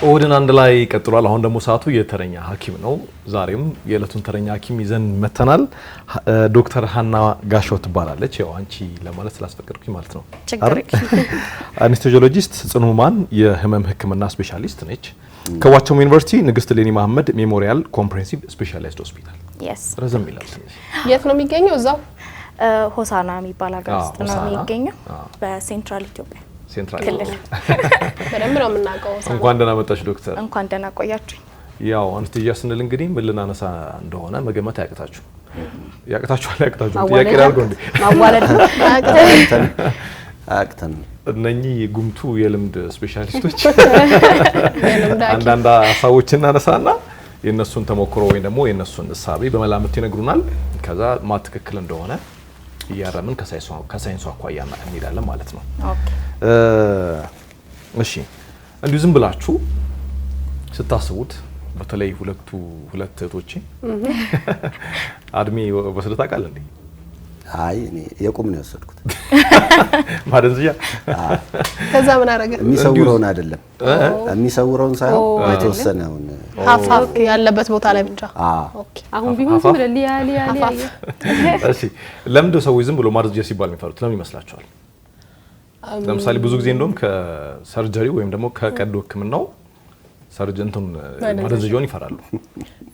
ኦድን አንድ ላይ ቀጥሏል። አሁን ደግሞ ሰዓቱ የተረኛ ሐኪም ነው። ዛሬም የዕለቱን ተረኛ ሐኪም ይዘን መተናል። ዶክተር ሃና ጋሻው ትባላለች። ያው አንቺ ለማለት ስላስፈቀድኩኝ ማለት ነው። አኔስቴዚዮሎጂስት ጽኑ ህሙማን የህመም ህክምና ስፔሻሊስት ነች። ከዋቸሞ ዩኒቨርሲቲ ንግስት ሌኒ መሐመድ ሜሞሪያል ኮምፕሬሄንሲቭ ስፔሻላይዝድ ሆስፒታል ረዘም ይላል። የት ነው የሚገኘው? እዛው ሆሳና የሚባል ሀገር ውስጥ ነው የሚገኘው በሴንትራል ኢትዮጵያ ክልል። በደንብ ነው የምናውቀው። እንኳን ደህና መጣሽ ዶክተር። እንኳን ደህና ቆያችሁ። ያው አኔስቴዚያ ስንል እንግዲህ ምን ልናነሳ እንደሆነ መገመት ያቅታችሁ ጥያቄ ላድርገው እንዴ? ማዋለድ አቅተን እነኚህ ጉምቱ የልምድ ስፔሻሊስቶች አንዳንድ ሀሳቦችን እናነሳና የነሱን ተሞክሮ ወይ ደግሞ የነሱን እሳቤ በመላምት ይነግሩናል። ከዛ ማትክክል እንደሆነ እያረምን ከሳይንሱ አኳያ እንሄዳለን ማለት ነው። ኦኬ እሺ፣ እንዲሁ ዝም ብላችሁ ስታስቡት በተለይ ሁለት እህቶቼ አድሜ ወስደት አቃል እንዴ? አይ እኔ የቁም ነው ያሰድኩት ማደንዚያ። ከዛ ምን አረገ? የሚሰውረውን አይደለም የሚሰውረውን ሳይሆን የተወሰነውን ሀፋፍ ያለበት ቦታ ላይ ብቻ። ኦኬ አሁን ቢሆን ዝም ብለ ሊያ እሺ፣ ለምንድን ነው ሰዎች ዝም ብሎ ማደንዚያ ሲባል የሚፈሩት? ለምን ይመስላችኋል? ለምሳሌ ብዙ ጊዜ እንደውም ከሰርጀሪ ወይም ደግሞ ከቀዶ ህክምናው ሰርጀንቱን ማደንዘጃውን ይፈራሉ።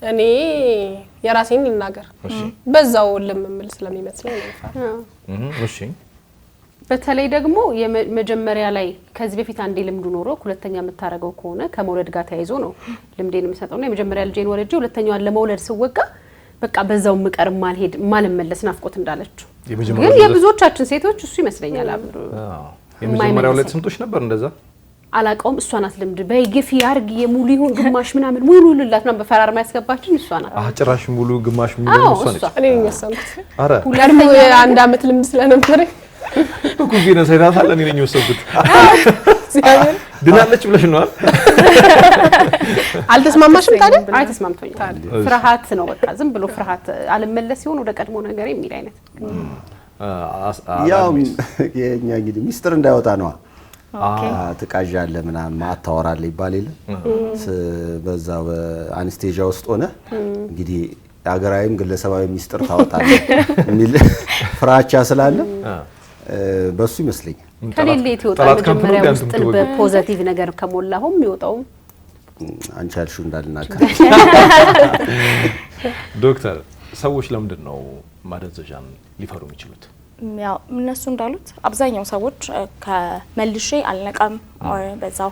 እኔ የራሴን ይናገር በዛው ልምምል ስለሚመስለኝ ነው ይፈራል። እሺ፣ በተለይ ደግሞ የመጀመሪያ ላይ ከዚህ በፊት አንዴ ልምዱ ኖሮ ሁለተኛ የምታረገው ከሆነ ከመውለድ ጋር ተያይዞ ነው ልምዴን የምሰጠውና የመጀመሪያ ልጄን ወለጄ ሁለተኛዋን ለመውለድ ስወጋ በቃ በዛው ምቀር ማልሄድ ማልመለስ ናፍቆት እንዳለችው ግን የብዙዎቻችን ሴቶች እሱ ይመስለኛል አብዱ የመጀመሪያው ላይ ስንቶች ነበር እንደዛ አላቀውም። እሷ ናት ልምድ በይግፊ ያርግ የሙሉ ይሁን ግማሽ ምናምን ሙሉ ልላት ነው በፈራር ማያስገባችን እሷ ናት። ጭራሽ ሙሉ ግማሽ ሚሊዮን እሷ ነች። እኔ የሚያሰምኩት አረ ሁሉም አንድ አመት ልምድ ስለነበር ኮንፊደንስ አይታታል። እኔ ነኝ ወሰድኩት ድናለች ብለሽ ነው አይደል? አልተስማማሽም ታዲያ? አይ ተስማምቶኛል። ፍርሃት ነው በቃ ዝም ብሎ ፍርሃት አልመለስ ይሁን ወደ ቀድሞ ነገር የሚል አይነት ያው የኛ እንግዲህ ሚስጥር እንዳይወጣ ነው። ትቃዣለ ምናምን ማታወራለ ይባል የለ በዛ በአኔስቴዚያ ውስጥ ሆነ እንግዲህ አገራዊም ግለሰባዊ ሚስጥር ታወጣለ የሚል ፍራቻ ስላለ በሱ ይመስለኛል። ከሌለ ይወጣ መጀመሪያ ውስጥ በፖዚቲቭ ነገር ከሞላሁም ይወጣው አንቺ ያልሽው እንዳልናገር። ዶክተር ሰዎች ለምንድን ነው ማደንዘዣን ሊፈሩ የሚችሉት? ያው እነሱ እንዳሉት አብዛኛው ሰዎች ከመልሼ አልነቃም በዛው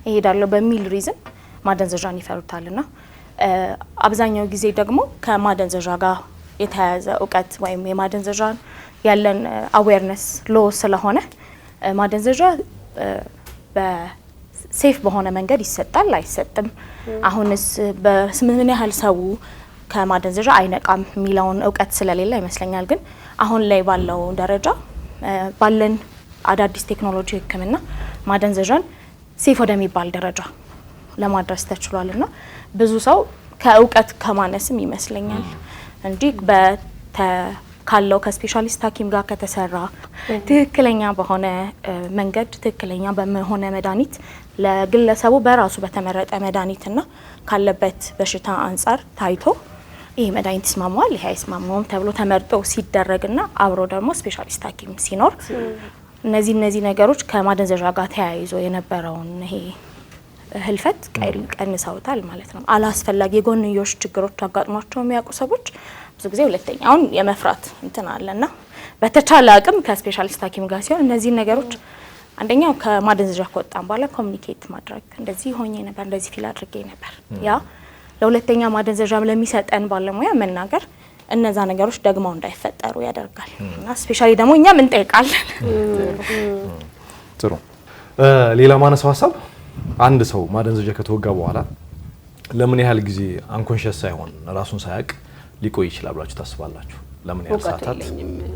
እሄዳለሁ በሚል ሪዝን ማደንዘዣን ይፈሩታልና አብዛኛው ጊዜ ደግሞ ከማደንዘዣ ጋር የተያያዘ እውቀት ወይም የማደንዘዣን ያለን አዌርነስ ሎ ስለሆነ ማደንዘዣ በሴፍ በሆነ መንገድ ይሰጣል አይሰጥም፣ አሁንስ በምን ያህል ሰው ከማደንዘዣ አይነቃም የሚለውን እውቀት ስለሌለ ይመስለኛል። ግን አሁን ላይ ባለው ደረጃ ባለን አዳዲስ ቴክኖሎጂ ህክምና ማደንዘዣን ሴፍ ወደሚባል ደረጃ ለማድረስ ተችሏልና ብዙ ሰው ከእውቀት ከማነስም ይመስለኛል እንጂ ካለው ከስፔሻሊስት ሐኪም ጋር ከተሰራ ትክክለኛ በሆነ መንገድ ትክክለኛ በመሆነ መድኃኒት ለግለሰቡ በራሱ በተመረጠ መድኃኒትና ካለበት በሽታ አንፃር ታይቶ ይሄ መድኃኒት ይስማማዋል ይሄ አይስማማውም ተብሎ ተመርጦ ሲደረግና አብሮ ደግሞ ስፔሻሊስት ሐኪም ሲኖር እነዚህ ነገሮች ከማደንዘዣ ጋር ተያይዞ የነበረውን ይሄ ህልፈት ቀንሰውታል ማለት ነው። አላስፈላጊ የጎንዮሽ ችግሮች አጋጥሟቸው የሚያውቁ ሰዎች ብዙ ጊዜ ሁለተኛውን የመፍራት እንትን አለና በተቻለ አቅም ከስፔሻሊስት ሐኪም ጋር ሲሆን እነዚህ ነገሮች አንደኛው ከማደንዘዣ ከወጣን በኋላ ኮሙኒኬት ማድረግ እንደዚህ ሆኜ ነበር እንደዚህ ፊል አድርጌ ነበር ያ ለሁለተኛ ማደንዘዣ ለሚሰጠን ባለሙያ መናገር እነዛ ነገሮች ደግሞ እንዳይፈጠሩ ያደርጋል እና ስፔሻሊ ደግሞ እኛም እንጠይቃለን። ጥሩ ሌላ ማነሳው ሀሳብ አንድ ሰው ማደንዘዣ ከተወጋ በኋላ ለምን ያህል ጊዜ አንኮንሺየስ ሳይሆን ራሱን ሳያውቅ ሊቆይ ይችላል ብላችሁ ታስባላችሁ? ለምን ያህል ሰዓታት?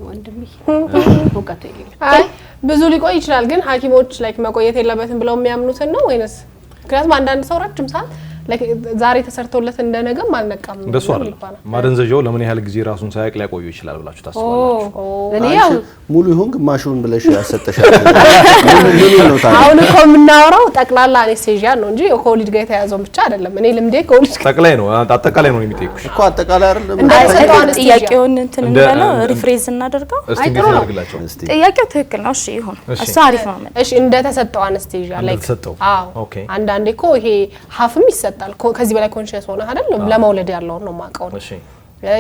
ወንድሜ ወቀቱ ይልኝ አይ ብዙ ሊቆይ ይችላል። ግን ሐኪሞች ላይክ መቆየት የለበትም ብለው የሚያምኑት ነው ወይንስ? ምክንያቱም አንዳንድ ሰው ረጅም ሰዓት ዛሬ ተሰርቶለት እንደነገም አልነቃም እንደሱ አይደለም። ማደንዘዣው ለምን ያህል ጊዜ ራሱን ሳያቅ ሊያቆዩ ይችላል ብላችሁ ታስባላችሁ? እኔ ያው ሙሉ ይሁን ግማሹን ብለሽ ያሰጠሻል። አሁን እኮ የምናወራው ጠቅላላ አኔስቴዥያ ነው እንጂ ከወሊድ ጋር የተያዘው ብቻ አይደለም። እኔ ልምዴ ከወሊድ ጠቅላይ ነው አጠቃላይ ነው የሚጠይቁሽ እኮ አጠቃላይ አይደለም። ጥያቄውን እንትን እንበለው ሪፍሬዝ እናደርገው። አይጥሩላችሁ ጥያቄው ትክክል ነው። እሺ ይሁን እሱ አሪፍ ነው። እሺ እንደተሰጠው አኔስቴዥያ ላይ ኦኬ አንዳንዴ እኮ ይሄ ሀፍም ይሰጣል። ከዚህ በላይ ኮንሺየስ ሆነ አይደል? ለመውለድ ያለውን ነው ማቀው ነው።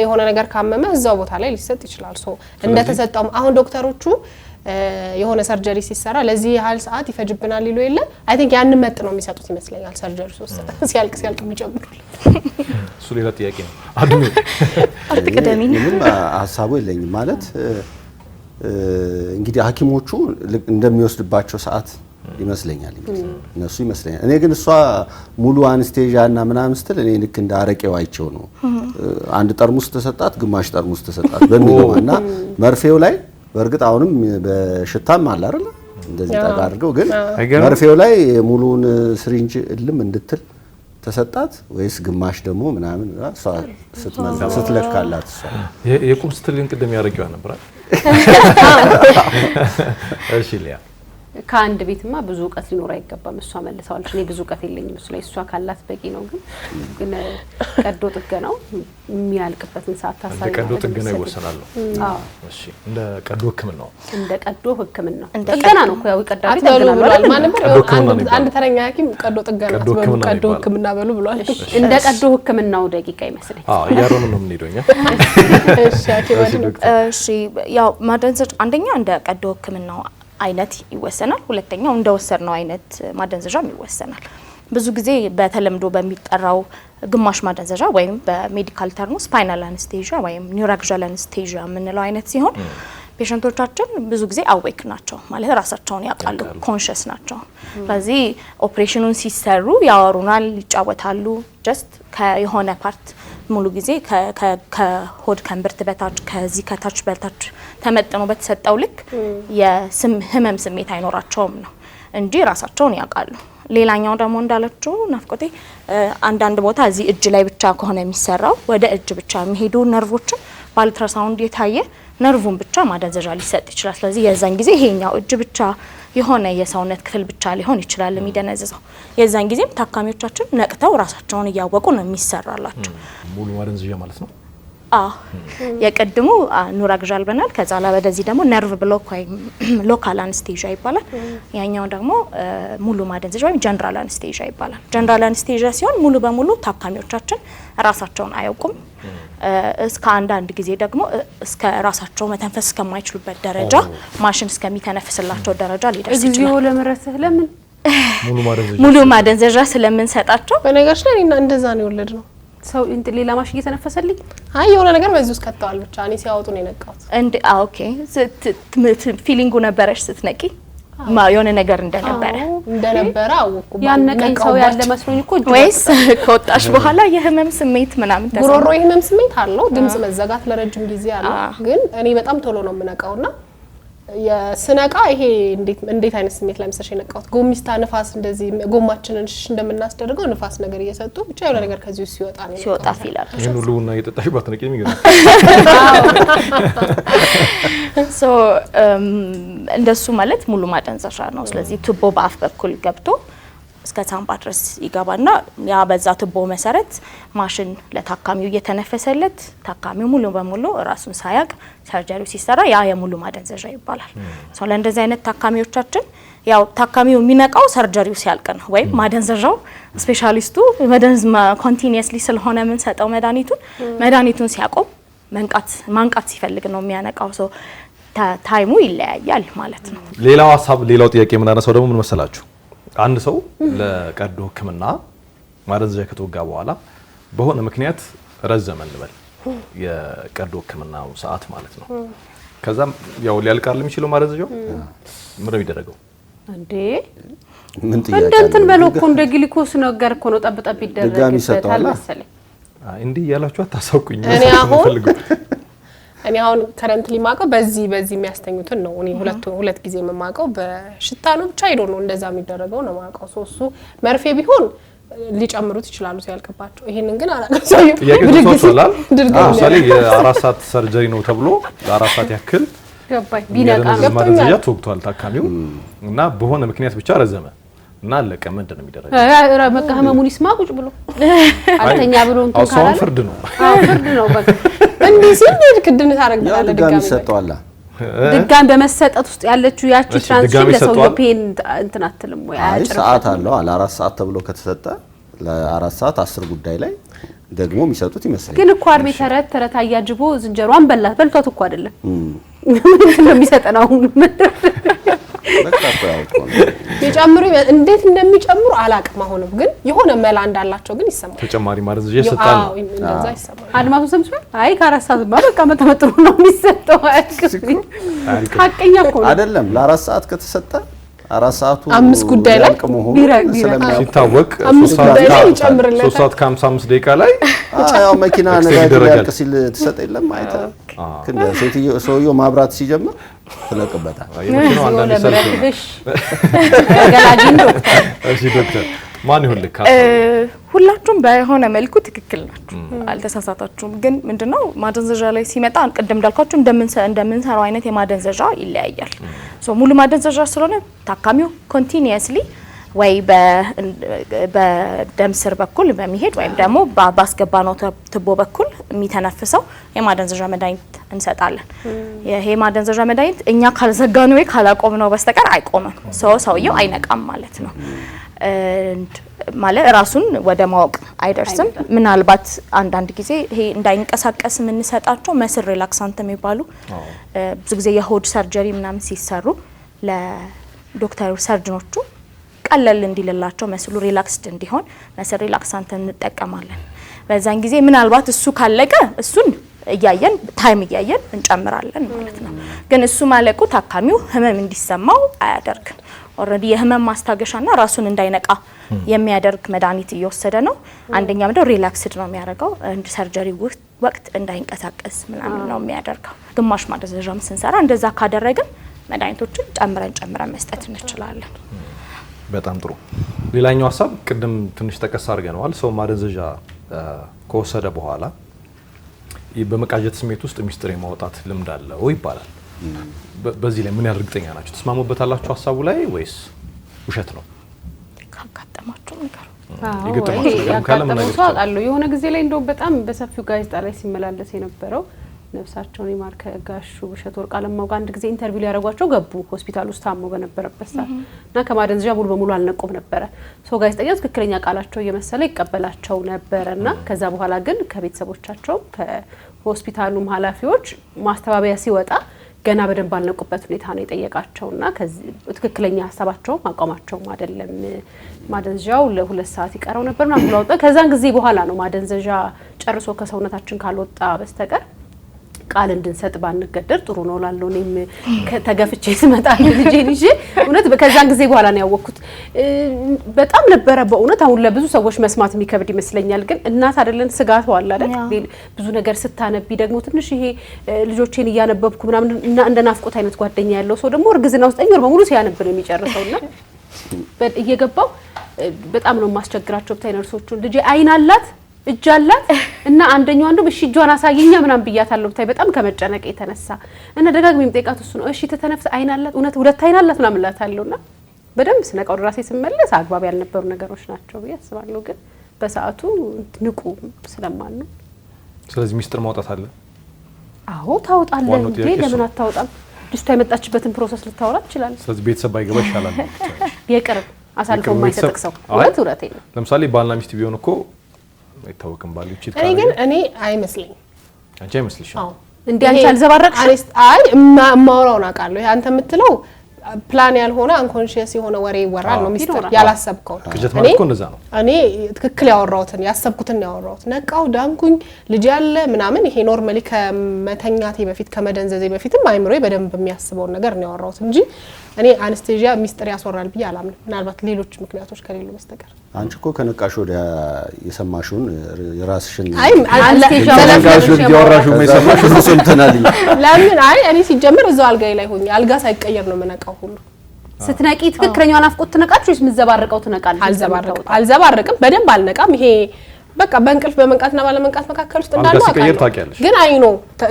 የሆነ ነገር ካመመ እዛው ቦታ ላይ ሊሰጥ ይችላል። እንደተሰጠው አሁን ዶክተሮቹ የሆነ ሰርጀሪ ሲሰራ ለዚህ ያህል ሰዓት ይፈጅብናል ይሉ የለ አይ ቲንክ ያንን መጥ ነው የሚሰጡት ይመስለኛል። ሰርጀሪ ሲያልቅ የሚጨምሩት እሱ ሌላ ጥያቄ ነው። አድሙ አጥቅደሚ ምንም ሐሳቡ የለኝም ማለት እንግዲህ ሐኪሞቹ እንደሚወስድባቸው ሰዓት ይመስለኛል እነሱ ይመስለኛል። እኔ ግን እሷ ሙሉ አንስቴዥያ እና ምናምን ስትል እኔ ልክ እንደ አረቄው አይቼው ነው አንድ ጠርሙስ ተሰጣት ግማሽ ጠርሙስ ተሰጣት በሚለው እና መርፌው ላይ በእርግጥ አሁንም በሽታም አለ አይደል እንደዚህ ጠጋ አድርገው ግን መርፌው ላይ ሙሉን ስሪንጅ እልም እንድትል ተሰጣት ወይስ ግማሽ ደግሞ ምናምን እሷ ስትለካላት እሷ የቁም ስትል ግን ቅድም ያረጋው ነበር እሺ ሊያ ከአንድ ቤትማ ብዙ እውቀት ሊኖር አይገባም። እሷ መልሳለች እኔ ብዙ እውቀት የለኝም እሱ ላይ እሷ ካላት በቂ ነው። ግን ቀዶ ጥገናው የሚያልቅበትን ሰዓት ታሳቢ ቀዶ ጥገናው ይወሰናል። እሺ እንደ ቀዶ ህክምናው ጥገና ነው ያው ቀዳሪ ጥገና ነው ማለት አንድ ተረኛ ሐኪም ቀዶ ጥገና ቀዶ ህክምና በሉ ብሏል። እንደ ቀዶ ህክምናው ደቂቃ ይመስለኝ ያሮን ነው የምንሄደው እኛ። እሺ ያው ማደንዘዣ አንደኛ እንደ ቀዶ ህክምናው አይነት ይወሰናል። ሁለተኛው እንደወሰድነው አይነት ማደንዘዣም ይወሰናል። ብዙ ጊዜ በተለምዶ በሚጠራው ግማሽ ማደንዘዣ ወይም በሜዲካል ተርሙ ስፓይናል አነስቴዥያ ወይም ኒውራክዣል አነስቴዥያ የምንለው አይነት ሲሆን ፔሸንቶቻችን ብዙ ጊዜ አዌክ ናቸው ማለት ራሳቸውን ያውቃሉ፣ ኮንሽስ ናቸው። ስለዚህ ኦፕሬሽኑን ሲሰሩ ያወሩናል፣ ይጫወታሉ። ጀስት ከየሆነ ፓርት ሙሉ ጊዜ ከሆድ ከእምብርት በታች ከዚህ ከታች በታች ተመጥኖ በተሰጠው ልክ የህመም ስሜት አይኖራቸውም ነው እንጂ ራሳቸውን ያውቃሉ። ሌላኛው ደግሞ እንዳለችው ናፍቆቴ አንዳንድ ቦታ እዚህ እጅ ላይ ብቻ ከሆነ የሚሰራው ወደ እጅ ብቻ የሚሄዱ ነርቮችን በአልትራሳውንድ የታየ ነርቭን ብቻ ማደንዘዣ ሊሰጥ ይችላል። ስለዚህ የዛን ጊዜ ይሄኛው እጅ ብቻ የሆነ የሰውነት ክፍል ብቻ ሊሆን ይችላል የሚደነዝዘው። የዛን ጊዜም ታካሚዎቻችን ነቅተው ራሳቸውን እያወቁ ነው የሚሰራላቸው። ሙሉ ማደንዘዣ ማለት ነው። የቀድሞ ኑራግዣል በናል ከዛ ላይ ወደዚህ ደግሞ ነርቭ ብሎክ ወይም ሎካል አነስቴዥያ ይባላል። ያኛው ደግሞ ሙሉ ማደንዘዣ ወይም ጀነራል አነስቴዥያ ይባላል። ጀነራል አነስቴዥያ ሲሆን ሙሉ በሙሉ ታካሚዎቻችን ራሳቸውን አያውቁም። እስከ አንዳንድ ጊዜ ደግሞ እስከ ራሳቸው መተንፈስ እስከማይችሉበት ደረጃ ማሽን እስከሚተነፍስላቸው ደረጃ ሊደርስ ይችላል። እግዚኦ ለምረሰህ ለምን ሙሉ ማደንዘዣ ስለምንሰጣቸው በነገርሽ ላይ እንደዛ ነው የወለድነው። ሰው ሌላ ማሽ እየተነፈሰልኝ አይ የሆነ ነገር በዚህ ውስጥ ከተዋል ብቻ እኔ ሲያወጡ ነው የነቃሁት። ኦኬ ፊሊንጉ ነበረሽ ስትነቂ የሆነ ነገር እንደነበረ አወኩ። ያነቀኝ ሰው ያለ መስሎኝ እኮ ወይስ ከወጣሽ በኋላ የህመም ስሜት ምናምን ተሰማ? ጉሮሮ የህመም ስሜት አለው፣ ድምጽ መዘጋት ለረጅም ጊዜ አለው። ግን እኔ በጣም ቶሎ ነው የምነቃውና የስነቃ ይሄ እንዴት አይነት ስሜት ላይ መሰለሽ የነቃሁት ጎሚስታ ንፋስ እንደዚህ ጎማችንን እንደምናስደርገው ንፋስ ነገር እየሰጡ ብቻ የሆነ ነገር ከዚህ ሲወጣ ፊላል ይሄን ሁሉ ቡና እየጠጣሽ ባትነቂ የሚገርም እንደሱ ማለት ሙሉ ማደንዘዣ ነው። ስለዚህ ቱቦ በአፍ በኩል ገብቶ እስከ ሳምባ ድረስ ይገባና ያ በዛ ቱቦ መሰረት ማሽን ለታካሚው እየተነፈሰለት ታካሚው ሙሉ በሙሉ ራሱን ሳያቅ ሰርጀሪው ሲሰራ ያ የሙሉ ማደንዘዣ ይባላል። ለእንደዚህ አይነት ታካሚዎቻችን ያው ታካሚው የሚነቃው ሰርጀሪው ሲያልቅ ነው ወይም ማደንዘዣው ስፔሻሊስቱ መደንዝ ኮንቲኒየስሊ ስለሆነ ምን ሰጠው መድኃኒቱን ሲያቆም ማንቃት ሲፈልግ ነው የሚያነቃው። ታይሙ ይለያያል ማለት ነው። ሌላው ጥያቄ የምናነሳው ደግሞ ምን መሰላችሁ? አንድ ሰው ለቀዶ ህክምና ማደንዘዣ ከተወጋ በኋላ በሆነ ምክንያት ረዘመ እንበል የቀዶ ህክምናው ሰዓት ማለት ነው። ከዛም ያው ሊያልቃል የሚችለው ማደንዘዣው ምን ነው የሚደረገው እንዴ? ምን ጥያቄ እንትን በለው እኮ እንደ ግሊኮስ ነገር እኮ ነው ጠብጠብ ይደረጋል መሰለኝ። እንዴ ያላችሁ አታሳውቁኝ። እኔ አሁን ከረንትሊ ማቀው በዚህ የሚያስተኙትን ነው። እኔ ሁለት ጊዜ የማቀው በሽታ ነው ብቻ ሄዶ ነው እንደዛ የሚደረገው ነው ማቀው። እሱ መርፌ ቢሆን ሊጨምሩት ይችላሉ ሲያልቅባቸው። ይሄንን ግን አላቀሰው ይደግሳል። ለምሳሌ የ4 ሰዓት ሰርጀሪ ነው ተብሎ ለ4 ሰዓት ያክል ገባይ ቢነቃ ማደንዘዣ ተወግቷል ታካሚው እና በሆነ ምክንያት ብቻ ረዘመ እና አለቀ። ምንድን ነው የሚደረገው? በቃ ህመሙን ይስማ ቁጭ ብሎ አልተኛ ብሎ እንትን ካላለ ፍርድ ነው። ፍርድ ነው። በቃ እንዲህ ሲል ክድን ታረጋለህ ድጋሚ ሰጠዋላ ድጋሚ በመሰጠት ውስጥ ያለችው ያቺ ትራንዚሽን ለሰውየው ፔን እንትን አትልም ወይ? አይ ሰዓት አለው አለ 4 ሰዓት ተብሎ ከተሰጠ ለ4 ሰዓት 10 ጉዳይ ላይ ደግሞ የሚሰጡት ይመስላል። ግን እኮ አርቤ ተረት አያጅቦ ዝንጀሮን በልቷት እኮ አይደለም ምንድን ነው የሚሰጠን አሁን ይጨምሩ እንዴት እንደሚጨምሩ አላቅም። አሁንም ግን የሆነ መላ እንዳላቸው ግን ይሰማል። ተጨማሪ ማደንዘዣ ይሰጣል። እንደዛ ይሰማል። አድማሱ ሰምቷል። አይ ከ4 ሰዓት በቃ መተመጥሩ ነው የሚሰጠው። ሀቀኛ እኮ አይደለም። ለ4 ሰዓት ከተሰጠ 4 ሰዓቱ 5 ጉዳይ ላይ ሲታወቅ 5 ጉዳይ ላይ ይጨምርልታል። 3 ሰዓት ከ55 ደቂቃ ላይ ያው መኪና ነዳጅ ያልቅ ሲል ትሰጥ የለም አይተህ ግን ሰውየው ማብራት ሲጀምር ትለቅበታል። የመኪናው አንዳንድ ሰልፍ ገላጂን ዶክተር ማን ይሁን ልክ ሁላችሁም በሆነ መልኩ ትክክል ናችሁ፣ አልተሳሳታችሁም። ግን ምንድነው ማደንዘዣ ላይ ሲመጣ ቅድም እንዳልኳችሁ እንደምንሰራው አይነት የማደንዘዣ ይለያያል። ሙሉ ማደንዘዣ ስለሆነ ታካሚው ኮንቲኒየስሊ ወይ በደም ስር በኩል በሚሄድ ወይም ደግሞ ባስገባነው ትቦ በኩል የሚተነፍሰው የማደንዘዣ መድኃኒት እንሰጣለን። ይሄ ማደንዘዣ መድኃኒት እኛ ካልዘጋነው ወይ ካላቆምነው በስተቀር አይቆምም። ሰውየው አይነቃም ማለት ነው። ማለት ራሱን ወደ ማወቅ አይደርስም። ምናልባት አንዳንድ ጊዜ ይሄ እንዳይንቀሳቀስ የምንሰጣቸው መስል ሪላክሳንት የሚባሉ ብዙ ጊዜ የሆድ ሰርጀሪ ምናምን ሲሰሩ ለዶክተር ሰርጅኖቹ ቀለል እንዲልላቸው መስሉ ሪላክስድ እንዲሆን መስል ሪላክሳንት እንጠቀማለን። በዛን ጊዜ ምናልባት እሱ ካለቀ እሱን እያየን ታይም እያየን እንጨምራለን ማለት ነው። ግን እሱ ማለቁ ታካሚው ህመም እንዲሰማው አያደርግም። ኦሬዲ የህመም ማስታገሻና ራሱን እንዳይነቃ የሚያደርግ መድኃኒት እየወሰደ ነው። አንደኛው ደግሞ ሪላክስድ ነው የሚያደርገው ሰርጀሪ ወቅት እንዳይንቀሳቀስ ምናምን ነው የሚያደርገው። ግማሽ ማደንዘዣም ስንሰራ እንደዛ ካደረግን መድኃኒቶችን ጨምረን መስጠት እንችላለን። በጣም ጥሩ። ሌላኛው ሀሳብ ቅድም ትንሽ ጠቀስ አድርገናል። ሰው ማደንዘዣ ከወሰደ በኋላ በመቃጀት ስሜት ውስጥ ሚስጥር የማውጣት ልምድ አለው ይባላል። በዚህ ላይ ምን ያህል እርግጠኛ ናችሁ? ተስማሙበታላችሁ ሀሳቡ ላይ ወይስ ውሸት ነው? ካጋጠማችሁ ነገር አውቃለሁ። የሆነ ጊዜ ላይ እንደው በጣም በሰፊው ጋዜጣ ላይ ሲመላለስ የነበረው ነፍሳቸውን ይማር ከጋሹ ብሸት ወርቅ አለማው ጋር አንድ ጊዜ ኢንተርቪው ሊያደርጓቸው ገቡ ሆስፒታል ውስጥ ታሞ በነበረበት ሰዓት እና ከማደንዘዣ ሙሉ በሙሉ አልነቁም ነበረ። ጋዜጠኛው ትክክለኛ ቃላቸው እየመሰለ ይቀበላቸው ነበርና ከዛ በኋላ ግን ከቤተሰቦቻቸው ከሆስፒታሉም ኃላፊዎች ማስተባበያ ሲወጣ ገና በደንብ አልነቁበት ሁኔታ ነው የጠየቃቸውና ከዚህ ትክክለኛ ሐሳባቸው አቋማቸው አይደለም ማደንዘዣው ለ2 ሰዓት ይቀረው ነበርና ብለውጣ ከዛን ጊዜ በኋላ ነው ማደንዘዣ ጨርሶ ከሰውነታችን ካልወጣ በስተቀር ቃል እንድንሰጥ ባንገደር ጥሩ ነው ላለው እኔም ተገፍቼ ስመጣ ልጄን ይዤ እውነት ከዛን ጊዜ በኋላ ነው ያወቅኩት። በጣም ነበረ በእውነት አሁን ለብዙ ሰዎች መስማት የሚከብድ ይመስለኛል። ግን እናት አይደለን ስጋት ዋላ አይደል ብዙ ነገር ስታነቢ ደግሞ ትንሽ ይሄ ልጆቼን እያነበብኩ ምናምን እንደ ናፍቆት አይነት ጓደኛ ያለው ሰው ደግሞ እርግዝና ውስጥ ወር በሙሉ ሲያነብ ነው የሚጨርሰውና እየገባው በጣም ነው ማስቸግራቸው ብታይ ነርሶቹ ልጄ አይን አላት እጅ አላት እና አንደኛው አንዱ እሺ እጇን አሳየኛ ምናምን ብያታለሁ ብታይ በጣም ከመጨነቅ የተነሳ እና ደጋግሜም ጠይቃት እሱ ነው እሺ ተተነፍስ አይን አላት እውነት ሁለት አይን አላት ምናምን እላታለሁና በደንብ ስነቃው ራሴ ስመለስ አግባብ ያልነበሩ ነገሮች ናቸው ብዬ አስባለሁ። ግን በሰዓቱ ንቁ ስለማን ነው። ስለዚህ ሚስጥር ማውጣት አለ። አዎ ታውጣለህ እንዴ ለምን አታውጣም? ልጅቷ የመጣችበትን ፕሮሰስ ልታወራ ትችላለህ። ስለዚህ ቤተሰብ ባይገባ ይሻላል። የቅርብ አሳልፎ የማይሰጥቅ ሰው እውነት ነው። ለምሳሌ ባልና ሚስት ቢሆን እኮ አይታወቅም ባሉ ይችላል። እኔ አይመስልኝ አንቺ አይመስልሽ? አዎ እንዴ አንቺ አልዘባረቅሽ? አይ ማውራውን አውቃለሁ። አንተ የምትለው ፕላን ያልሆነ አንኮንሺየስ የሆነ ወሬ ይወራል ነው ሚስጥር ያላሰብከው። ቅጀት ማለት እኮ እንደዛ ነው። እኔ ትክክል ያወራሁትን ያሰብኩትን ያወራሁት ነቃው ዳንኩኝ ልጅ ያለ ምናምን ይሄ ኖርማሊ ከመተኛቴ በፊት ከመደንዘዜ በፊትም አይምሮዬ በደንብ የሚያስበው ነገር ነው ያወራሁት እንጂ እኔ አነስቴጂያ ሚስጥር ያስወራል ብዬ አላምንም። ምናልባት ሌሎች ምክንያቶች ከሌሉ በስተቀር አንቺ እኮ ከነቃሽ ወደ የሰማሽውን የራስሽን አነስቴጂያውን ያወራሽው መሰማሽ ሰምተናል። ለምን አይ እኔ ሲጀምር እዛው አልጋይ ላይ ሆኜ አልጋ ሳይቀየር ነው መነቃው ሁሉ ስትነቂ ትክክለኛው ናፍቆት ትነቃችሁ ወይስ ምዘባርቀው ትነቃለች? አልዘባርቅም በደንብ አልነቃም። ይሄ በቃ በእንቅልፍ በመንቃትና ባለመንቃት መካከል ውስጥ እንዳለው አውቃለሁ። ግን አይኖ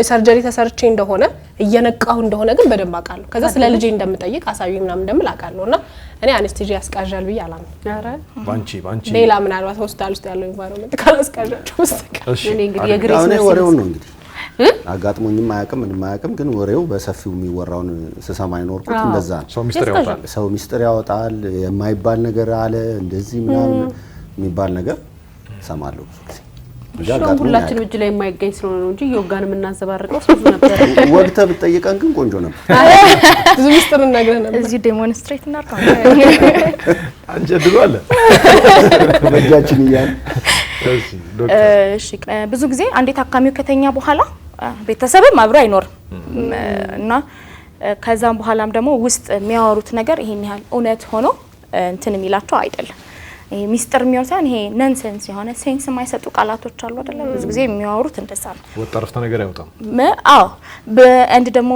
ሰርጀሪ ተሰርቼ እንደሆነ እየነቃሁ እንደሆነ ግን በደንብ አውቃለሁ። ከዛ ስለ ልጄ እንደምጠይቅ አሳዩኝ ምናምን እንደምል አውቃለሁና እኔ አነስቴጂ ያስቃዣል ብዬ አላምንም። አረ ባንቺ ሌላ ምናልባት ሆስፒታል ውስጥ ያለው ኢንቫይሮንመንት ካላስቃዣቸው በስተቀር እኔ እንግዲህ የግሬስ ነው ወሬው ነው እንግዲህ አጋጥሞኝም አያውቅም ምንም አያውቅም። ግን ወሬው በሰፊው የሚወራውን ስሰማ ይኖርኩት እንደዛ ነው። ሰው ሚስጥር ያወጣል የማይባል ነገር አለ እንደዚህ ምናምን የሚባል ነገር ሰማለሁ። ሁላችንም እጅ ላይ የማይገኝ ስለሆነ ነው እንጂ yogan የምናዘባርቀው ብዙ ነበር። ወግተህ ብትጠይቀን ግን ቆንጆ ነበር። ብዙ ሚስጥር እናገር ነበር። እዚህ ዴሞንስትሬት እናርካው አንቺ ድሮ አለ በእጃችን ይያል። እሺ ብዙ ጊዜ አንዴ ታካሚው ከተኛ በኋላ ቤተሰብም አብሮ አይኖርም እና ከዛም በኋላም ደግሞ ውስጥ የሚያወሩት ነገር ይሄን ያህል እውነት ሆኖ እንትን የሚላቸው አይደለም። ሚስጥር የሚወርሳን ይሄ ነንሰንስ የሆነ ሴንስ የማይሰጡ ቃላቶች አሉ አይደለ? ብዙ ጊዜ የሚያወሩት እንደዛ ነው። ወጣርፍተ ነገር አይወጣም። አዎ በእንድ ደግሞ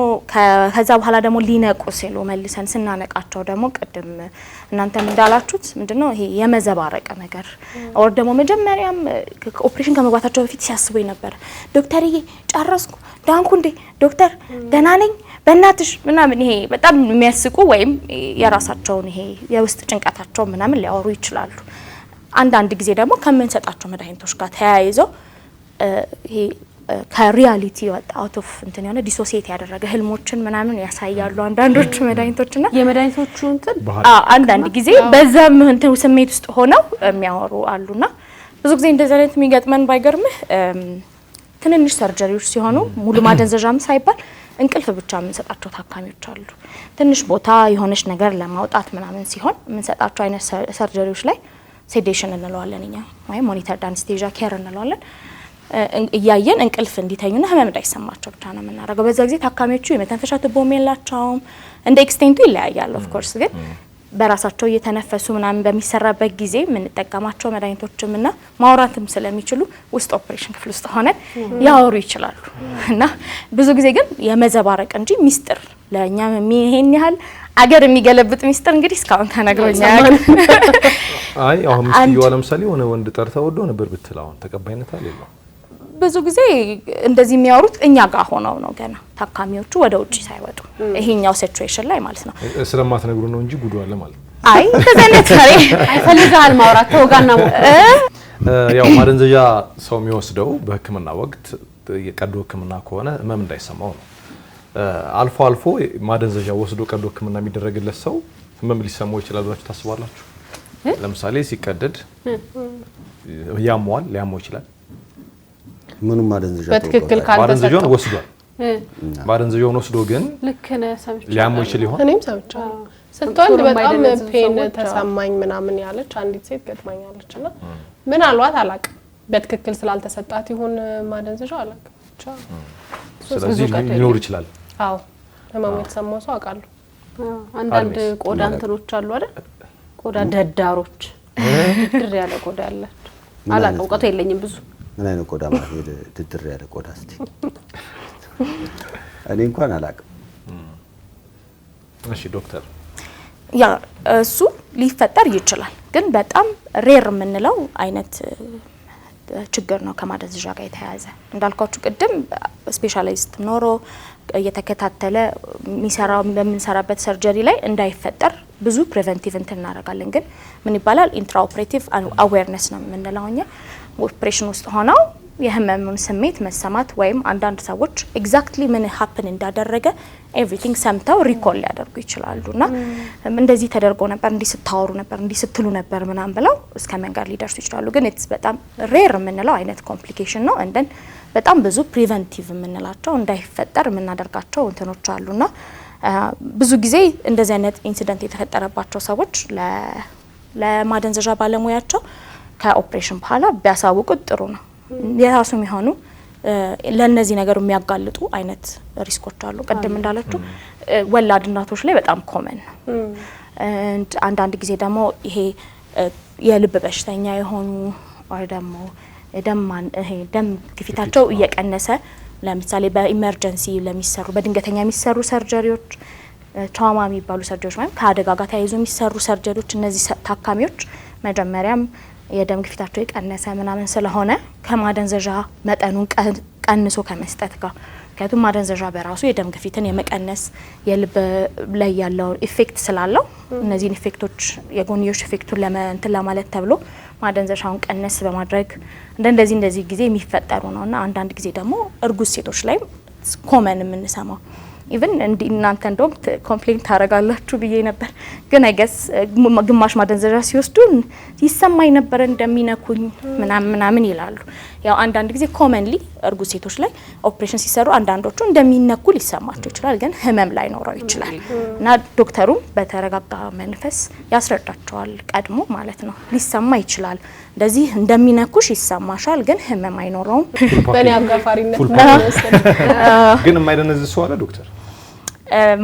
ከዛ በኋላ ደግሞ ሊነቁ ሲሉ መልሰን ስናነቃቸው ደግሞ ቅድም እናንተም እንዳላችሁት ምንድነው ይሄ የመዘባረቀ ነገር ወር ደግሞ መጀመሪያም ኦፕሬሽን ከመግባታቸው በፊት ሲያስቡኝ ነበር። ዶክተርዬ ጨረስኩ ዳንኩ እንዴ ዶክተር ደህና ነኝ በእናትሽ ምናምን ይሄ በጣም የሚያስቁ ወይም የራሳቸውን ይሄ የውስጥ ጭንቀታቸው ምናምን ሊያወሩ ይችላሉ። አንዳንድ ጊዜ ደግሞ ከመንሰጣቸው መድኃኒቶች ጋር ተያይዘው ይሄ ከሪያሊቲ ወጣ አውት ኦፍ እንትን የሆነ ዲሶሲየት ያደረገ ህልሞችን ምናምን ያሳያሉ አንዳንዶቹ መድኃኒቶችና የመድኃኒቶቹ እንትን አንዳንድ ጊዜ በዛም እንትን ስሜት ውስጥ ሆነው የሚያወሩ አሉና ብዙ ጊዜ እንደዚህ አይነት የሚገጥመን ባይገርምህ ትንንሽ ሰርጀሪዎች ሲሆኑ ሙሉ ማደንዘዣም ሳይባል እንቅልፍ ብቻ የምንሰጣቸው ታካሚዎች አሉ። ትንሽ ቦታ የሆነች ነገር ለማውጣት ምናምን ሲሆን የምንሰጣቸው አይነት ሰርጀሪዎች ላይ ሴዴሽን እንለዋለን እኛ ወይ ሞኒተርድ አነስቴዥያ ኬር እንለዋለን። እያየን እንቅልፍ እንዲተኙና ህመም እንዳይሰማቸው ብቻ ነው የምናደርገው። በዛ ጊዜ ታካሚዎቹ የመተንፈሻ ቱቦም የላቸውም። እንደ ኤክስቴንቱ ይለያያል ኦፍ ኮርስ ግን በራሳቸው እየተነፈሱ ምናምን በሚሰራበት ጊዜ የምንጠቀማቸው መድኃኒቶችም እና ማውራትም ስለሚችሉ ውስጥ ኦፕሬሽን ክፍል ውስጥ ሆነን ያወሩ ይችላሉ። እና ብዙ ጊዜ ግን የመዘባረቅ እንጂ ሚስጥር ለኛ ይሄን ያህል አገር የሚገለብጥ ሚስጥር እንግዲህ እስካሁን ተነግሮኛል። አይ አሁን ምስኪው ለምሳሌ ሆነ ወንድ ጠርታ ወዶ ነበር ብትል አሁን ተቀባይነት አለው። ብዙ ጊዜ እንደዚህ የሚያወሩት እኛ ጋር ሆነው ነው ገና ታካሚዎቹ ወደ ውጪ ሳይወጡ ይሄኛው ሲቹዌሽን ላይ ማለት ነው። ስለማትነግሩ ነው እንጂ ጉዱ አለ ማለት አይ ተዘነት ፈሪ አይፈልጋል ማውራት ተወጋና ያው ማደንዘዣ ሰው የሚወስደው በህክምና ወቅት የቀዶ ህክምና ከሆነ ህመም እንዳይሰማው ነው። አልፎ አልፎ ማደንዘዣ ወስዶ ቀዶ ህክምና የሚደረግለት ሰው ህመም ሊሰማው ይችላል ብላችሁ ታስባላችሁ? ለምሳሌ ሲቀደድ ያሟል ሊያመው ይችላል። ምንም ማደንዘዣ በትክክል ማደንዘዣውን ወስዷል። ማደንዘዣውን ወስዶ ግን ልክ ነህ ሰምቻለሁ። ሊያመው ይችል ይሆን? እኔም ሰምቻለሁ። ስትወልድ በጣም ፔን ተሰማኝ ምናምን ያለች አንዲት ሴት ገጥማኛለችና ምን አልዋት አላውቅም። በትክክል ስላልተሰጣት ይሁን ማደንዘዣው አላውቅም። ብቻ ስለዚህ ሊኖር ይችላል። አዎ ህመም የተሰማው ሰው አውቃለሁ። አንዳንድ ቆዳ እንትኖች አሉ አይደል? ቆዳ ደዳሮች ድር ያለ ቆዳ ያላቸው አላውቅም። እውቀቱ የለኝም ብዙ ምን አይነት ቆዳ ማለት ድድር ያለ ቆዳ እስቲ እኔ እንኳን አላውቅም። እሺ ዶክተር ያ እሱ ሊፈጠር ይችላል ግን በጣም ሬር የምንለው አይነት ችግር ነው ከማደንዘዣ ጋር የተያያዘ። እንዳልኳችሁ ቅድም ስፔሻሊስት ኖሮ እየተከታተለ የሚሰራው በምንሰራበት ሰርጀሪ ላይ እንዳይፈጠር ብዙ ፕሪቨንቲቭ እንትን እናደርጋለን። ግን ምን ይባላል ኢንትራ ኦፕሬቲቭ አዌርነስ ነው የምንለው እኛ ኦፕሬሽን ውስጥ ሆነው የህመሙን ስሜት መሰማት ወይም አንዳንድ ሰዎች ኤግዛክትሊ ምን ሀፕን እንዳደረገ ኤቭሪቲንግ ሰምተው ሪኮል ሊያደርጉ ይችላሉና እንደዚህ ተደርጎ ነበር እንዲህ ስታወሩ ነበር እንዲህ ስትሉ ነበር ምናምን ብለው እስከ መንገር ሊደርሱ ይችላሉ። ግን ኢትስ በጣም ሬር የምንለው አይነት ኮምፕሊኬሽን ነው። እንደን በጣም ብዙ ፕሪቨንቲቭ የምንላቸው እንዳይፈጠር የምናደርጋቸው እንትኖች አሉና ብዙ ጊዜ እንደዚህ አይነት ኢንሲደንት የተፈጠረባቸው ሰዎች ለማደንዘዣ ባለሙያቸው ከኦፕሬሽን በኋላ ቢያሳውቁት ጥሩ ነው። የራሱ የሚሆኑ ለነዚህ ነገር የሚያጋልጡ አይነት ሪስኮች አሉ። ቀደም እንዳለችው ወላድ እናቶች ላይ በጣም ኮመን ነው። አንዳንድ ጊዜ ደግሞ ይሄ የልብ በሽተኛ የሆኑ ወይ ደግሞ ደም ግፊታቸው እየቀነሰ ለምሳሌ በኢመርጀንሲ ለሚሰሩ በድንገተኛ የሚሰሩ ሰርጀሪዎች ትራውማ የሚባሉ ሰርጀሪዎች ማለት ከአደጋ ጋር ተያይዞ የሚሰሩ ሰርጀሪዎች እነዚህ ታካሚዎች መጀመሪያም የደም ግፊታቸው የቀነሰ ምናምን ስለሆነ ከማደንዘዣ መጠኑን ቀንሶ ከመስጠት ጋር ምክንያቱም ማደንዘዣ በራሱ የደም ግፊትን የመቀነስ የልብ ላይ ያለው ኢፌክት ስላለው እነዚህን ኢፌክቶች የጎንዮሽ ኢፌክቱን ለማለት ተብሎ ማደንዘዣውን ቀነስ በማድረግ እንደዚህ ጊዜ የሚፈጠሩ ነውና አንዳንድ ጊዜ ደግሞ እርጉዝ ሴቶች ላይ ኮመን የምንሰማው ኢቭን እናንተ እንደውም ኮምፕሌንት ታረጋላችሁ ብዬ ነበር ግን አይገስ ግማሽ ማደንዘዣ ሲወስዱ ይሰማኝ ነበር እንደሚነኩኝ ምናምን ይላሉ ያው አንዳንድ ጊዜ ኮመንሊ እርጉዝ ሴቶች ላይ ኦፕሬሽን ሲሰሩ አንዳንዶቹ እንደሚነኩ ሊሰማቸው ይችላል ግን ህመም ላይ ኖረው ይችላል እና ዶክተሩም በተረጋጋ መንፈስ ያስረዳቸዋል ቀድሞ ማለት ነው ሊሰማ ይችላል እንደዚህ እንደሚነኩሽ ይሰማሻል ግን ህመም አይኖረውም በእኔ አጋፋሪነት ግን የማይደነዝዝ ሰው አለ ዶክተር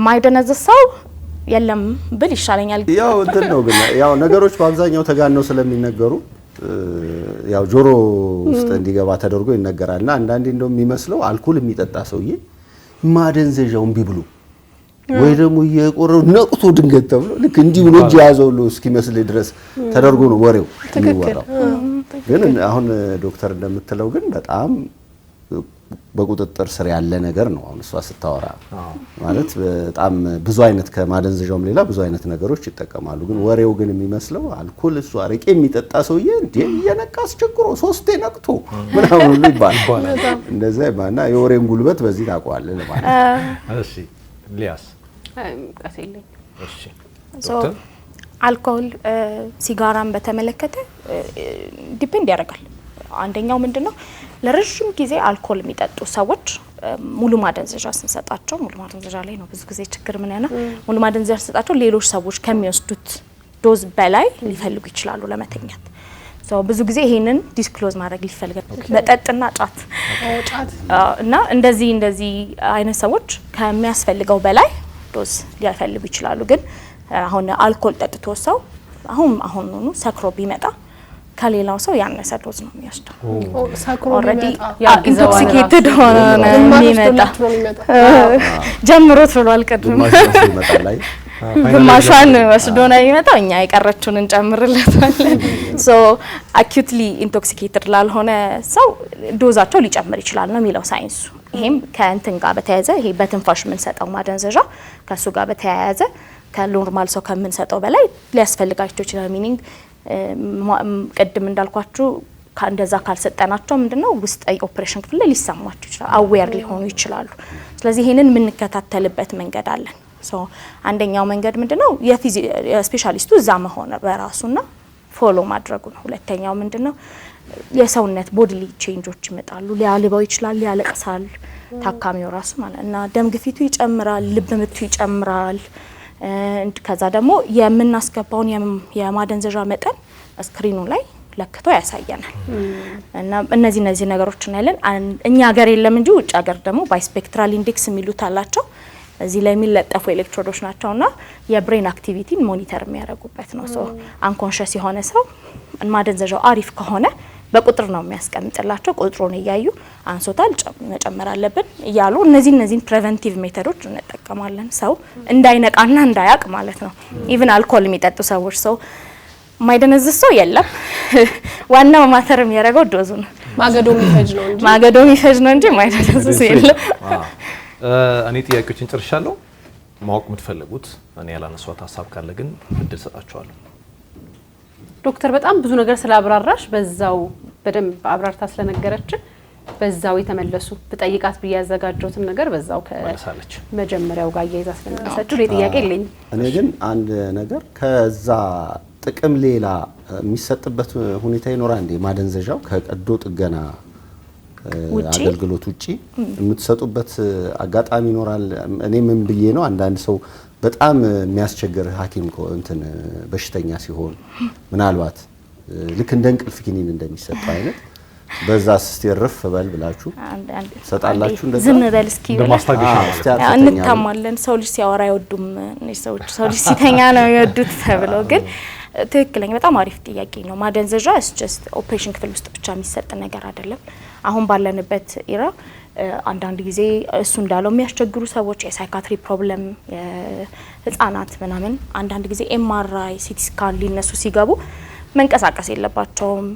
ማይደነዝዝ ሰው የለም ብል ይሻለኛል ያው እንትን ነው ግን ያው ነገሮች በአብዛኛው ተጋነው ስለሚነገሩ ያው ጆሮ ውስጥ እንዲገባ ተደርጎ ይነገራልና አንዳንዴ እንደው የሚመስለው አልኮል የሚጠጣ ሰውዬ ማደንዘዣውን ቢብሉ ወይ ደግሞ የቆረው ነቅቶ ድንገት ተብሎ ልክ እንዲህ ብሎ እጅ ያዘው እስኪመስል ድረስ ተደርጎ ነው ወሬው የሚወራው ግን አሁን ዶክተር እንደምትለው ግን በጣም በቁጥጥር ስር ያለ ነገር ነው አሁን እሷ ስታወራ ማለት በጣም ብዙ አይነት ከማደንዘዣውም ሌላ ብዙ አይነት ነገሮች ይጠቀማሉ ግን ወሬው ግን የሚመስለው አልኮል እሱ አረቄ የሚጠጣ ሰውዬ እንዴ የነቃ አስቸግሮ ሶስቴ ነቅቶ ምናምን ሁሉ ይባላል እንደዛ ይባልና የወሬን ጉልበት በዚህ ታውቀዋለህ ለማለት እሺ ሊያስ ቀሰለኝ እሺ ዶክተር አልኮል ሲጋራን በተመለከተ ዲፔንድ ያደርጋል አንደኛው ምንድነው ለረጅም ጊዜ አልኮል የሚጠጡ ሰዎች ሙሉ ማደንዘዣ ስንሰጣቸው ሙሉ ማደንዘዣ ላይ ነው ብዙ ጊዜ ችግር ምን ያና ሙሉ ማደንዘዣ ስንሰጣቸው ሌሎች ሰዎች ከሚወስዱት ዶዝ በላይ ሊፈልጉ ይችላሉ ለመተኛት ብዙ ጊዜ ይሄንን ዲስክሎዝ ማድረግ ሊፈልጋል መጠጥና ጫት እና እንደዚህ አይነት ሰዎች ከሚያስፈልገው በላይ ዶዝ ሊፈልጉ ይችላሉ ግን አሁን አልኮል ጠጥቶ ሰው አሁን ሰክሮ ቢመጣ ከሌላው ሰው ያነሰ ዶዝ ነው የሚወስደው ሰክሮ ቢመጣ ኢንቶክሲኬትድ ሆኖ ነው የሚመጣ ጀምሮት ብሏል ቀድሞ ግማሿን ወስዶ ነው የሚመጣው እኛ የቀረችውን እንጨምርለታለን አኪዩትሊ ኢንቶክሲኬትድ ላልሆነ ሰው ዶዛቸው ሊጨምር ይችላል ነው የሚለው ሳይንሱ ይሄም ከእንትን ጋር በተያያዘ ይሄ በትንፋሽ የምንሰጠው ማደንዘዣ ከሱ ጋር በተያያዘ ከኖርማል ሰው ከምንሰጠው በላይ ሊያስፈልጋቸው ይችላል ሚኒንግ ቀድም እንዳልኳችሁ እንደዛ ካልሰጠናቸው ምንድነው ውስጥ ኦፕሬሽን ክፍል ላይ ሊሰማቸው ይችላል አዌር ሊሆኑ ይችላሉ ስለዚህ ይሄንን የምንከታተልበት መንገድ አለን አንደኛው መንገድ ምንድነው የስፔሻሊስቱ እዛ መሆን በራሱና ፎሎ ማድረጉ ነው ሁለተኛው ምንድነው የሰውነት ቦዲሊ ቼንጆች ይመጣሉ ሊያልባው ይችላል ሊያለቅሳል ታካሚው ራሱ ማለት እና ደም ግፊቱ ይጨምራል ልብ ምቱ ይጨምራል ከዛ ደግሞ የምናስገባውን የማደንዘዣ መጠን ስክሪኑ ላይ ለክቶ ያሳየናል እና እነዚህ ነገሮች እናያለን እኛ ሀገር የለም እንጂ ውጭ ሀገር ደግሞ ባይስፔክትራል ኢንዴክስ የሚሉት አላቸው እዚህ ላይ የሚለጠፉ ኤሌክትሮዶች ናቸውና የብሬን አክቲቪቲን ሞኒተር የሚያደርጉበት ነው አንኮንሺየስ የሆነ ሰው ማደንዘዣው አሪፍ ከሆነ በቁጥር ነው የሚያስቀምጥላቸው ቁጥሩን እያዩ አንሶታል መጨመር አለብን እያሉ እነዚህን ፕሪቨንቲቭ ሜተዶች እንጠቀማለን ሰው እንዳይነቃና እንዳያቅ ማለት ነው ኢቭን አልኮል የሚጠጡ ሰዎች ሰው ማይደነዝዝ ሰው የለም ዋናው ማተር የሚያደርገው ዶዙ ነው ማገዶ የሚፈጅ ነው እንጂ ማይደነዝዝ የለም እኔ ጥያቄዎችን ጨርሻለሁ ማወቅ የምትፈልጉት እኔ ያላነሳሁት ሀሳብ ካለ ግን እድል ሰጣችኋለሁ ዶክተር በጣም ብዙ ነገር ስላብራራሽ በዛው በደንብ አብራርታ ስለነገረችን በዛው የተመለሱ በጠይቃት በያዘጋጀውትን ነገር በዛው ከመጀመሪያው ጋር ያይዛ ስለመለሰችው ለጥያቄ የለኝ እኔ ግን አንድ ነገር ከዛ ጥቅም ሌላ የሚሰጥበት ሁኔታ ይኖራል እንዴ ማደንዘዣው ከቀዶ ጥገና አገልግሎት ውጪ የምትሰጡበት አጋጣሚ ይኖራል እኔ ምን ብዬ ነው አንዳንድ ሰው በጣም የሚያስቸግር ሐኪም እንትን በሽተኛ ሲሆን ምናልባት ልክ እንደ እንቅልፍ ኪኒን እንደሚሰጠው አይነት በዛ ስትርፍ በል ብላችሁ ሰጣላችሁ እንደዛ ዝም በል እስኪ እንታማለን ሰው ልጅ ሲያወራ አይወዱም ሰው ልጅ ሲተኛ ነው የሚወዱት ተብለው ግን ትክክለኛ በጣም አሪፍ ጥያቄ ነው ማደንዘዣ ጀስት ኦፕሬሽን ክፍል ውስጥ ብቻ የሚሰጥ ነገር አይደለም አሁን ባለንበት ኢራ አንዳንድ ጊዜ እሱ እንዳለው የሚያስቸግሩ ሰዎች የሳይካትሪ ፕሮብለም ህፃናት ምናምን አንዳንድ ጊዜ ኤምአርአይ ሲቲ ስካን ሊነሱ ሲገቡ መንቀሳቀስ የለባቸውም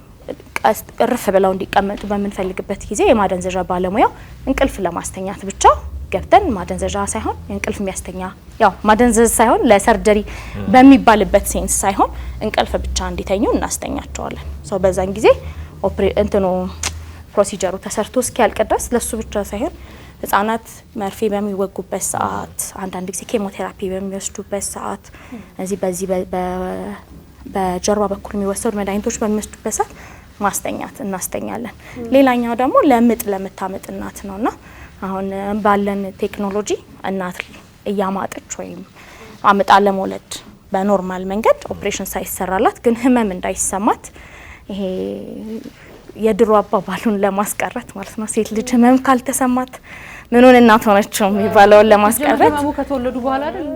እርፍ ብለው እንዲቀመጡ በምንፈልግበት ጊዜ የማደንዘዣ ባለሙያው እንቅልፍ ለማስተኛት ብቻ ገብተን ማደንዘዣ ሳይሆን እንቅልፍ የሚያስተኛ ያው ማደንዘዝ ሳይሆን ለሰርጀሪ በሚባልበት ሴንስ ሳይሆን እንቅልፍ ብቻ እንዲተኙ እናስተኛቸዋለን። ሶ በዛን ጊዜ ፕሮሲጀሩ ተሰርቶ እስኪያልቅ ድረስ ለሱ ብቻ ሳይሆን ህፃናት መርፌ በሚወጉበት ሰዓት አንዳንድ ጊዜ ኬሞቴራፒ በሚወስዱበት ሰዓት እዚህ በዚህ በጀርባ በኩል የሚወሰዱ መድኃኒቶች በሚወስዱበት ሰዓት ማስተኛት እናስተኛለን። ሌላኛው ደግሞ ለምጥ ለምታመጥ እናት ነውና አሁን ባለን ቴክኖሎጂ እናት እያማጠች ወይም አምጣ ለመውለድ በኖርማል መንገድ ኦፕሬሽን ሳይሰራላት ግን ህመም እንዳይሰማት ይሄ የድሮ አባባሉን ለማስቀረት ማለት ነው ሴት ልጅ ህመም ካልተሰማት ምኑን እናት ሆነችው የሚባለውን ለማስቀረት ህመሙ ከተወለዱ በኋላ አይደል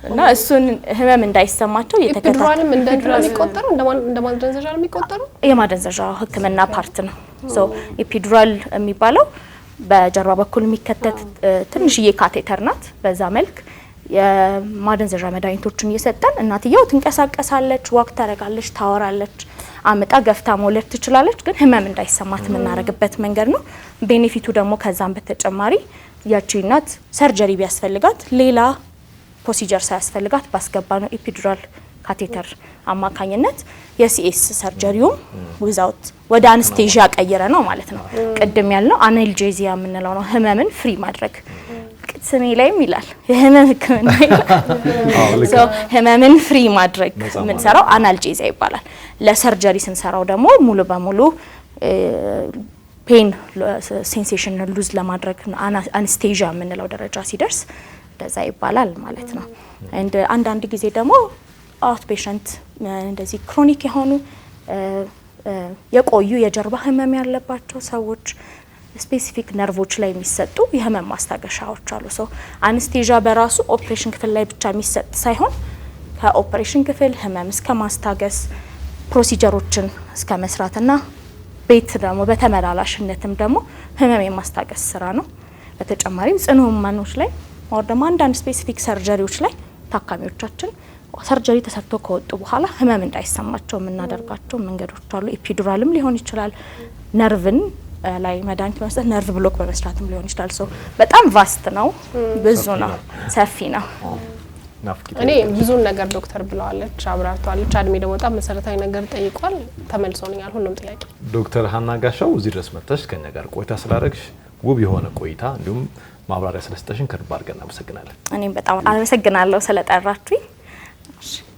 እና እሱን ህመም እንዳይሰማቸው ኤፒዱራልም እንደ ድራም የሚቆጠረው እንደ ማደንዘዣ ነው የሚቆጠረው የማደንዘዣ ህክምና ፓርት ነው። ሶ ኤፒዱራል የሚባለው በጀርባ በኩል የሚከተት ትንሽዬ ካቴተር ናት። በዛ መልክ የማደንዘዣ መድኃኒቶችን እየሰጠን እናትየው ትንቀሳቀሳለች፣ ዋክ ታረጋለች፣ ታወራለች፣ አምጣ ገፍታ መውለድ ትችላለች። ግን ህመም እንዳይሰማት የምናረግበት መንገድ ነው። ቤኔፊቱ ደግሞ ከዛም በተጨማሪ ያቺ እናት ሰርጀሪ ቢያስፈልጋት ሌላ ፕሮሲጀር ሳያስፈልጋት ባስገባ ነው ኤፒዱራል ካቴተር አማካኝነት የሲኤስ ሰርጀሪውም ዊዛውት ወደ አንስቴዥያ ቀየረ ነው ማለት ነው። ቅድም ያልነው አናልጄዚያ የምንለው ነው ህመምን ፍሪ ማድረግ ስሜ ላይም ይላል የህመም ህክምና ይላል። ሶ ህመምን ፍሪ ማድረግ ምን ሰራው አናልጄዚያ ይባላል። ለሰርጀሪ ስንሰራው ደግሞ ሙሉ በሙሉ ፔን ሴንሴሽን ሉዝ ለማድረግ አንስቴዥያ የምንለው ደረጃ ሲደርስ እንደዛ ይባላል ማለት ነው። አንዳንድ ጊዜ ደግሞ አውት ፔሸንት እንደዚህ ክሮኒክ የሆኑ የቆዩ የጀርባ ህመም ያለባቸው ሰዎች ስፔሲፊክ ነርቮች ላይ የሚሰጡ የህመም ማስታገሻዎች አሉ። ሶ አንስቴዥያ በራሱ ኦፕሬሽን ክፍል ላይ ብቻ የሚሰጥ ሳይሆን ከኦፕሬሽን ክፍል ህመም እስከ ማስታገስ ፕሮሲጀሮችን እስከ መስራትና ቤት ደግሞ በተመላላሽነትም ደግሞ ህመም የማስታገስ ስራ ነው። በተጨማሪም ጽኑ ህሙማኖች ላይ ወር ደግሞ አንዳንድ ስፔሲፊክ ሰርጀሪዎች ላይ ታካሚዎቻችን ሰርጀሪ ተሰርቶ ከወጡ በኋላ ህመም እንዳይሰማቸው የምናደርጋቸው መንገዶች አሉ። ኤፒዱራልም ሊሆን ይችላል፣ ነርቭን ላይ መድኃኒት በመስጠት ነርቭ ብሎክ በመስራትም ሊሆን ይችላል። ሶ በጣም ቫስት ነው፣ ብዙ ነው፣ ሰፊ ነው። እኔ ብዙን ነገር ዶክተር ብለዋለች፣ አብራርተዋለች። አድሜ ደግሞ በጣም መሰረታዊ ነገር ጠይቋል፣ ተመልሶልኛል ሁሉም ጥያቄ። ዶክተር ሀና ጋሻው እዚህ ድረስ መጥተሽ ከኛ ጋር ቆይታ ስላደረግሽ ውብ የሆነ ቆይታ እንዲሁም ማብራሪያ ስለሰጠሽን ከልብ አድርገን እናመሰግናለን። እኔም በጣም አመሰግናለሁ ስለጠራችሁኝ።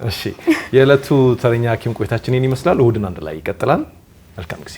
እሺ የዕለቱ ተረኛ ሐኪም ቆይታችን ይመስላል። እሁድን አንድ ላይ ይቀጥላል። መልካም ጊዜ